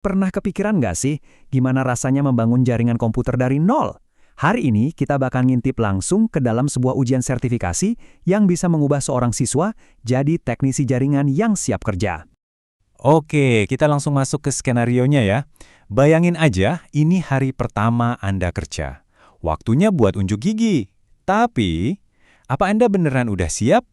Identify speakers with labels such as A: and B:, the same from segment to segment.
A: Pernah kepikiran nggak sih gimana rasanya membangun jaringan komputer dari nol? Hari ini kita bakal ngintip langsung ke dalam sebuah ujian sertifikasi yang bisa mengubah seorang siswa jadi teknisi jaringan yang siap kerja.
B: Oke, kita langsung masuk ke skenarionya ya. Bayangin aja, ini hari pertama Anda kerja. Waktunya buat unjuk gigi. Tapi, apa Anda beneran udah siap?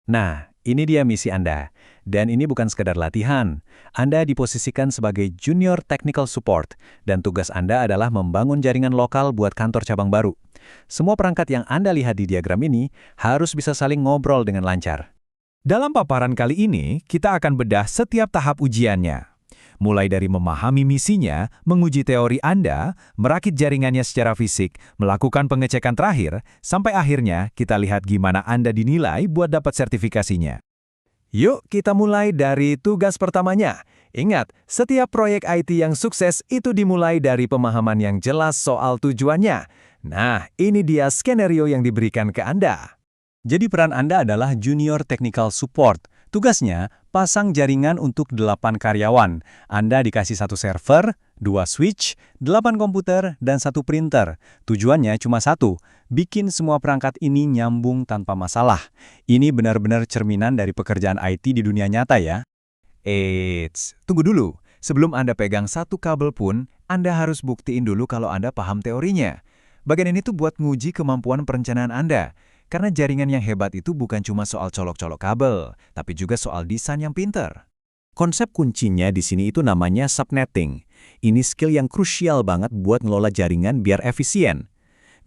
A: Nah, ini dia misi Anda. Dan ini bukan sekedar latihan. Anda diposisikan sebagai Junior Technical Support, dan tugas Anda adalah membangun jaringan lokal buat kantor cabang baru. Semua perangkat yang Anda lihat di diagram ini harus bisa saling ngobrol dengan lancar.
B: Dalam paparan kali ini, kita akan bedah setiap tahap ujiannya. Mulai dari memahami misinya, menguji teori Anda, merakit jaringannya secara fisik, melakukan pengecekan terakhir, sampai akhirnya kita lihat gimana Anda dinilai buat dapat sertifikasinya.
A: Yuk kita mulai dari tugas pertamanya. Ingat, setiap proyek IT yang sukses itu dimulai dari pemahaman yang jelas soal tujuannya. Nah, ini dia skenario yang diberikan ke Anda.
B: Jadi peran Anda adalah Junior Technical Support. Tugasnya, pasang jaringan untuk 8 karyawan. Anda dikasih 1 server, 2 switch, 8 komputer, dan 1 printer. Tujuannya cuma satu, bikin semua perangkat ini nyambung tanpa masalah. Ini benar-benar cerminan dari pekerjaan IT di dunia nyata ya.
A: Eits, tunggu dulu. Sebelum Anda pegang satu kabel pun, Anda harus buktiin dulu kalau Anda paham teorinya. Bagian ini tuh buat nguji kemampuan perencanaan Anda. Karena jaringan yang hebat itu bukan cuma soal colok-colok kabel, tapi juga soal desain yang pinter. Konsep kuncinya di sini itu namanya subnetting. Ini skill yang krusial banget buat ngelola jaringan biar efisien.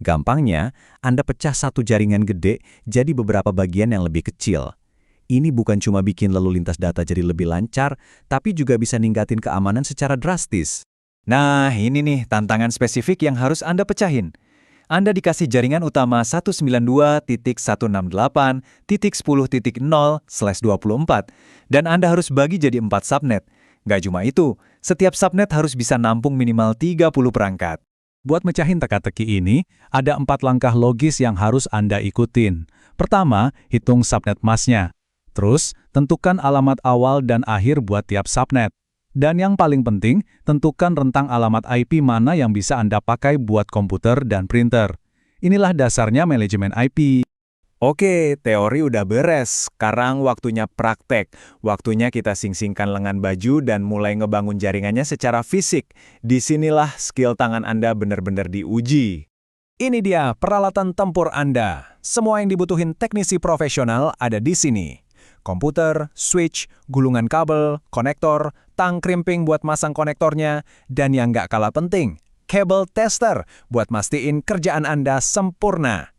A: Gampangnya, Anda pecah satu jaringan gede jadi beberapa bagian yang lebih kecil. Ini bukan cuma bikin lalu lintas data jadi lebih lancar, tapi juga bisa ningkatin keamanan secara drastis.
B: Nah, ini nih tantangan spesifik yang harus Anda pecahin. Anda dikasih jaringan utama 192.168.10.0/24 dan Anda harus bagi jadi 4 subnet. Nggak cuma itu, setiap subnet harus bisa nampung minimal 30 perangkat.
C: Buat mecahin teka-teki ini, ada 4 langkah logis yang harus Anda ikutin. Pertama, hitung subnet masknya. Terus, tentukan alamat awal dan akhir buat tiap subnet. Dan yang paling penting, tentukan rentang alamat IP mana yang bisa Anda pakai buat komputer dan printer. Inilah dasarnya manajemen IP.
B: Oke, teori udah beres. Sekarang waktunya praktek. Waktunya kita sing-singkan lengan baju dan mulai ngebangun jaringannya secara fisik. Disinilah skill tangan Anda benar-benar diuji.
A: Ini dia peralatan tempur Anda. Semua yang dibutuhin teknisi profesional ada di sini. Komputer, switch, gulungan kabel, konektor, tang krimping buat masang konektornya, dan yang nggak kalah penting, cable tester buat mastiin kerjaan Anda sempurna.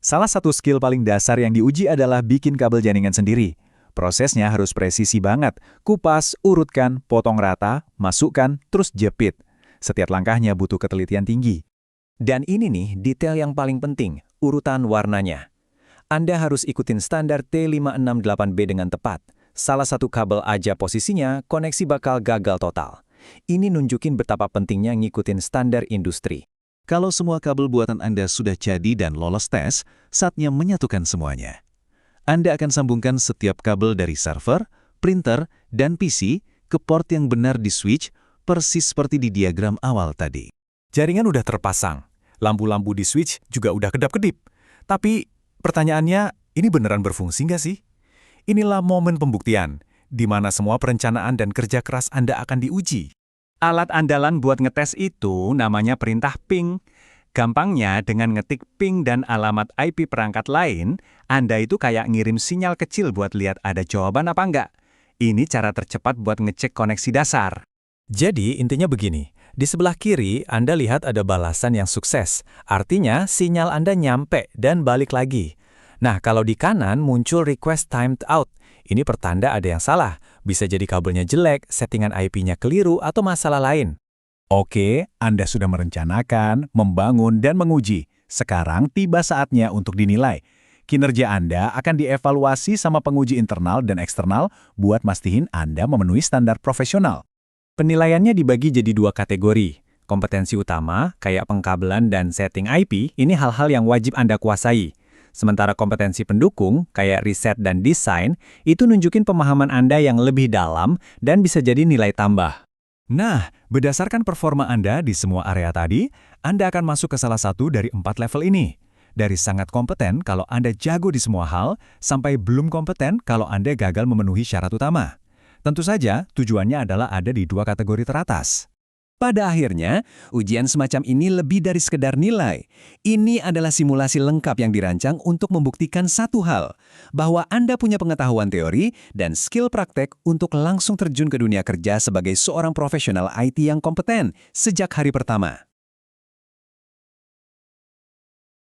B: Salah satu skill paling dasar yang diuji adalah bikin kabel jaringan sendiri. Prosesnya harus presisi banget. Kupas, urutkan, potong rata, masukkan, terus jepit. Setiap langkahnya butuh ketelitian tinggi.
A: Dan ini nih detail yang paling penting, urutan warnanya. Anda harus ikutin standar T568B dengan tepat. Salah satu kabel aja posisinya, koneksi bakal gagal total. Ini nunjukin betapa pentingnya ngikutin standar industri.
D: Kalau semua kabel buatan Anda sudah jadi dan lolos tes, saatnya menyatukan semuanya. Anda akan sambungkan setiap kabel dari server, printer, dan PC ke port yang benar di switch, persis seperti di diagram awal tadi.
B: Jaringan udah terpasang. Lampu-lampu di switch juga udah kedap-kedip. Tapi pertanyaannya, ini beneran berfungsi nggak sih? Inilah momen pembuktian, di mana semua perencanaan dan kerja keras Anda akan diuji.
A: Alat andalan buat ngetes itu namanya perintah ping. Gampangnya, dengan ngetik ping dan alamat IP perangkat lain, Anda itu kayak ngirim sinyal kecil buat lihat ada jawaban apa enggak. Ini cara tercepat buat ngecek koneksi dasar.
C: Jadi, intinya begini. Di sebelah kiri, Anda lihat ada balasan yang sukses. Artinya, sinyal Anda nyampe dan balik lagi. Nah, kalau di kanan muncul request timed out. Ini pertanda ada yang salah. Bisa jadi kabelnya jelek, settingan IP-nya keliru, atau masalah lain.
D: Oke, Anda sudah merencanakan, membangun, dan menguji. Sekarang tiba saatnya untuk dinilai. Kinerja Anda akan dievaluasi sama penguji internal dan eksternal buat mastiin Anda memenuhi standar profesional.
A: Penilaiannya dibagi jadi 2 kategori. Kompetensi utama, kayak pengkabelan dan setting IP, ini hal-hal yang wajib Anda kuasai. Sementara kompetensi pendukung, kayak riset dan desain, itu nunjukin pemahaman Anda yang lebih dalam dan bisa jadi nilai tambah. Nah, berdasarkan performa Anda di semua area tadi, Anda akan masuk ke salah satu dari 4 level ini. Dari sangat kompeten kalau Anda jago di semua hal, sampai belum kompeten kalau Anda gagal memenuhi syarat utama. Tentu saja, tujuannya adalah ada di 2 kategori teratas.
B: Pada akhirnya, ujian semacam ini lebih dari sekedar nilai. Ini adalah simulasi lengkap yang dirancang untuk membuktikan satu hal, bahwa Anda punya pengetahuan teori dan skill praktek untuk langsung terjun ke dunia kerja sebagai seorang profesional IT yang kompeten sejak hari pertama.